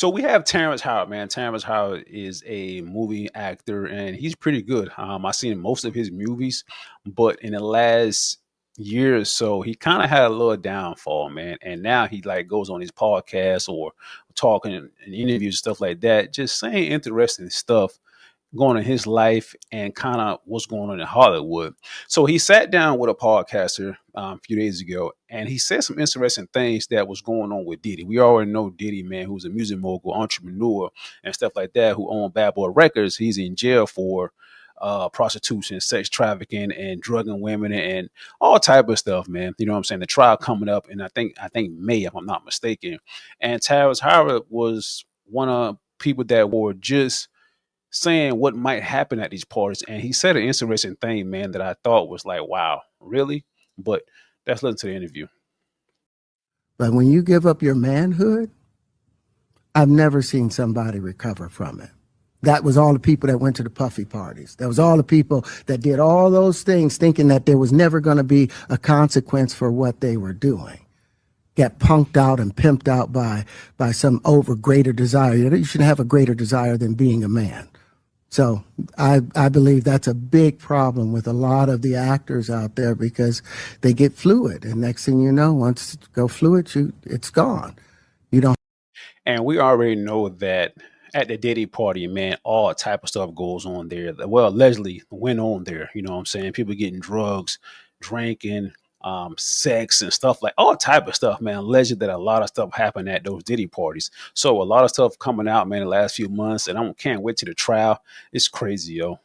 So we have Terrence Howard, man. Terrence Howard is a movie actor, and he's pretty good. I've seen most of his movies, but in the last year or so, he kind of had a little downfall, man. And now he like goes on his podcast or talking in interviews and stuff like that, just saying interesting stuff going on in his life and kind of what's going on in Hollywood. So he sat down with a podcaster a few days ago, and he said some interesting things that was going on with Diddy. We already know Diddy, man, who's a music mogul, entrepreneur, and stuff like that, who owned Bad Boy Records. He's in jail for prostitution, sex trafficking, and drugging women, and all type of stuff, man. You know what I'm saying? The trial coming up, and I think May, if I'm not mistaken. And Terrence Howard was one of people that were just saying what might happen at these parties. And he said an interesting thing, man, that I thought was like, wow, really? But let's listen to the interview. But when you give up your manhood, I've never seen somebody recover from it. That was all the people that went to the puffy parties. That was all the people that did all those things thinking that there was never going to be a consequence for what they were doing. Get punked out and pimped out by some over greater desire. You shouldn't have a greater desire than being a man. So I believe that's a big problem with a lot of the actors out there because they get fluid. And next thing you know, once you go fluid, it's gone. You don't. And we already know that at the Diddy party, man, all type of stuff goes on there. Well, allegedly went on there. You know what I'm saying? People getting drugs, drinking, sex and stuff, like all type of stuff, man. Alleged that a lot of stuff happened at those Diddy parties. So a lot of stuff coming out, man, the last few months, and I can't wait to the trial. It's crazy, yo.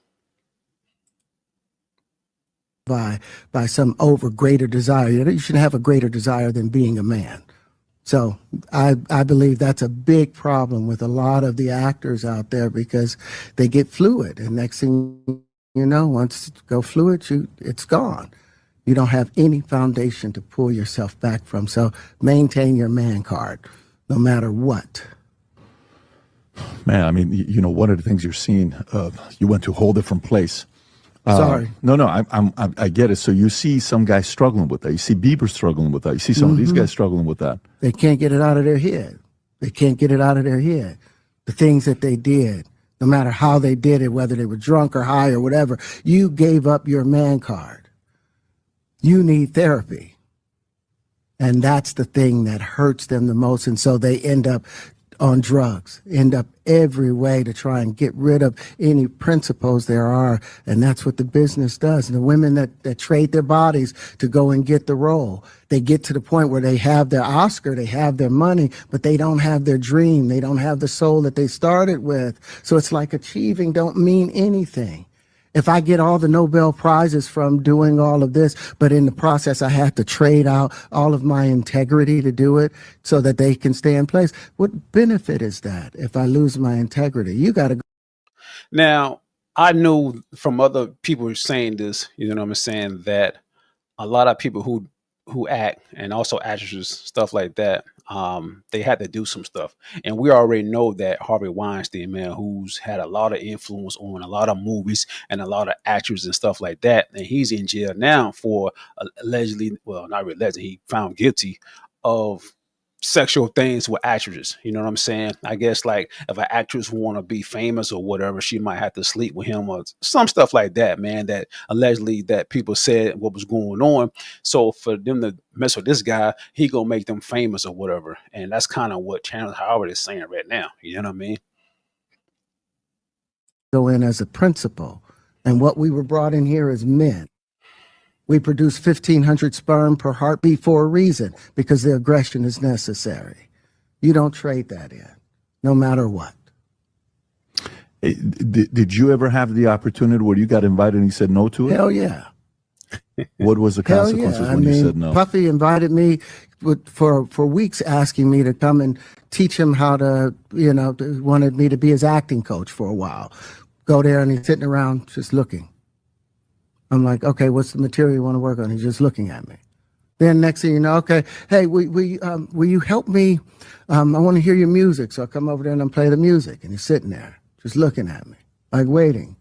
By some over greater desire. You shouldn't have a greater desire than being a man. So I believe that's a big problem with a lot of the actors out there because they get fluid. And next thing you know, once you go fluid, it's gone. You don't have any foundation to pull yourself back from. So maintain your man card, no matter what. Man, I mean, you know, one of the things you're seeing, you went to a whole different place. Sorry. No, I get it. So you see some guys struggling with that. You see Bieber struggling with that. You see some of these guys struggling with that. They can't get it out of their head. They can't get it out of their head. The things that they did, no matter how they did it, whether they were drunk or high or whatever, you gave up your man card. You need therapy. And that's the thing that hurts them the most. And so they end up on drugs, end up every way to try and get rid of any principles there are. And that's what the business does. And the women that trade their bodies to go and get the role, they get to the point where they have their Oscar, they have their money, but they don't have their dream. They don't have the soul that they started with. So it's like achieving don't mean anything. If I get all the Nobel Prizes from doing all of this, but in the process I have to trade out all of my integrity to do it so that they can stay in place, what benefit is that if I lose my integrity? You got to go. Now, I know from other people saying this, you know what I'm saying, that a lot of people who act and also actresses, stuff like that, they had to do some stuff. And we already know that Harvey Weinstein, man, who's had a lot of influence on a lot of movies and a lot of actors and stuff like that, and he's in jail now for allegedly, well, not really allegedly, he found guilty of sexual things with actresses. You know what I'm saying? I guess like if an actress want to be famous or whatever, she might have to sleep with him or some stuff like that, man, that allegedly that people said what was going on. So for them to mess with this guy, he gonna make them famous or whatever. And that's kind of what Terrence Howard is saying right now. You know what I mean? Go in as a principal. And what we were brought in here as men. We produce 1,500 sperm per heartbeat for a reason, because the aggression is necessary. You don't trade that in, no matter what. Did you ever have the opportunity where you got invited and you said no to it? Hell yeah. What was the consequences when you said no? Puffy invited me for weeks, asking me to come and teach him how to, wanted me to be his acting coach for a while. Go there and he's sitting around just looking. I'm like, okay, what's the material you want to work on? He's just looking at me. Then next thing you know, okay, hey, will you help me? I want to hear your music. So I come over there and I play the music. And he's sitting there just looking at me, like waiting.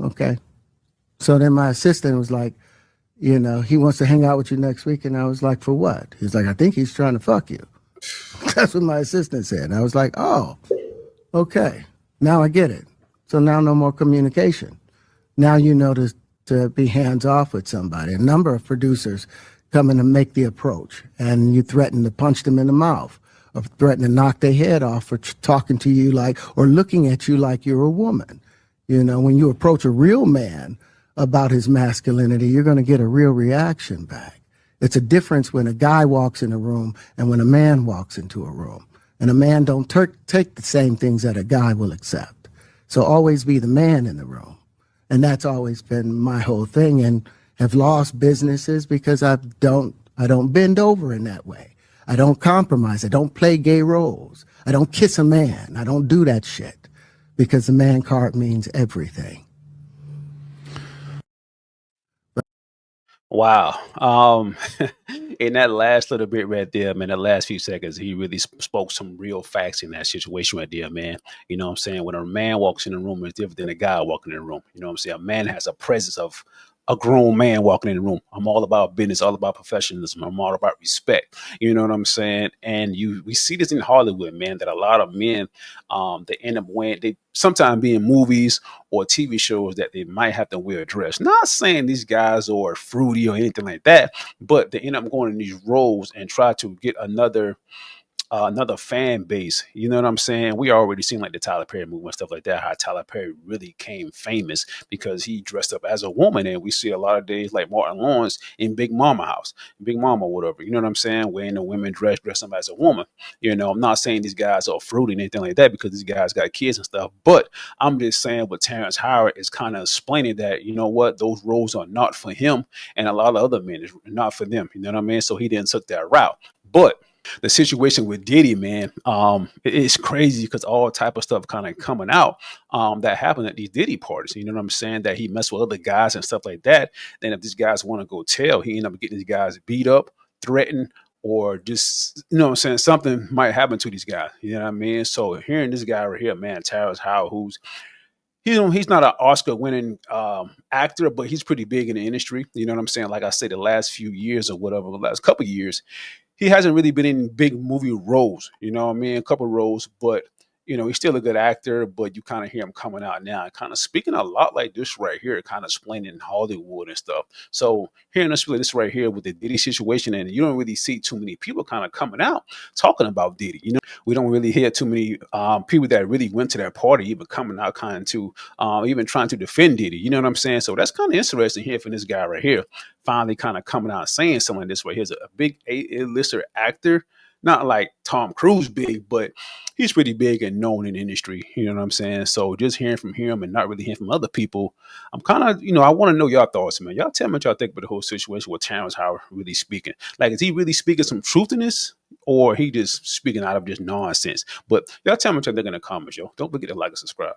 Okay. So then my assistant was like, he wants to hang out with you next week. And I was like, for what? He's like, I think he's trying to fuck you. That's what my assistant said. And I was like, oh, okay. Now I get it. So now no more communication. Now you know to be hands off with somebody. A number of producers come in and make the approach, and you threaten to punch them in the mouth or threaten to knock their head off for talking to you like, or looking at you like you're a woman. You know, when you approach a real man about his masculinity, you're going to get a real reaction back. It's a difference when a guy walks in a room and when a man walks into a room. And a man don't take the same things that a guy will accept. So always be the man in the room. And that's always been my whole thing, and have lost businesses because I don't bend over in that way. I don't compromise. I don't play gay roles. I don't kiss a man. I don't do that shit because the man card means everything. Wow. In that last little bit right there, man, the last few seconds, he really spoke some real facts in that situation right there, man. You know what I'm saying? When a man walks in the room, it's different than a guy walking in the room. You know what I'm saying? A man has a presence of a grown man walking in the room. I'm all about business, all about professionalism. I'm all about respect. You know what I'm saying? And we see this in Hollywood, man, that a lot of men they end up wearing, they sometimes be in movies or TV shows that they might have to wear a dress. Not saying these guys are fruity or anything like that, but they end up going in these roles and try to get another fan base. You know what I'm saying? We already seen like the Tyler Perry movie and stuff like that, how Tyler Perry really came famous because he dressed up as a woman. And we see a lot of days like Martin Lawrence in Big Mama house, Big Mama, whatever. You know what I'm saying? Wearing the women dress up as a woman. You know, I'm not saying these guys are fruity and anything like that because these guys got kids and stuff. But I'm just saying what Terrence Howard is kind of explaining that, you know what, those roles are not for him and a lot of other men is not for them. You know what I mean? So he didn't took that route. But the situation with Diddy, man, it's crazy because all type of stuff kind of coming out that happened at these Diddy parties. You know what I'm saying? That he messed with other guys and stuff like that. Then if these guys want to go tell, he ended up getting these guys beat up, threatened, or just, you know what I'm saying, something might happen to these guys. You know what I mean? So hearing this guy right here, man, Terrence Howard, who's he's not an Oscar winning actor, but he's pretty big in the industry. You know what I'm saying? Like I said, the last few years or whatever, the last couple of years, he hasn't really been in big movie roles, you know what I mean? A couple of roles, but you know, he's still a good actor, but you kind of hear him coming out now and kind of speaking a lot like this right here, kind of explaining Hollywood and stuff. So hearing us this right here with the Diddy situation, and you don't really see too many people kind of coming out talking about Diddy. You know, we don't really hear too many people that really went to that party even coming out kind of to even trying to defend Diddy. You know what I'm saying? So that's kind of interesting here from this guy right here, finally kind of coming out and saying something like this right. Here's a big A-lister actor, not like Tom Cruise big, but he's pretty big and known in the industry. You know what I'm saying? So just hearing from him and not really hearing from other people, I'm kind of, you know, I want to know y'all thoughts, man. Y'all tell me what y'all think about the whole situation with Terrence Howard really speaking. Like, is he really speaking some truth in this? Or he just speaking out of just nonsense? But y'all tell me what y'all think in the comments, yo. Don't forget to like and subscribe.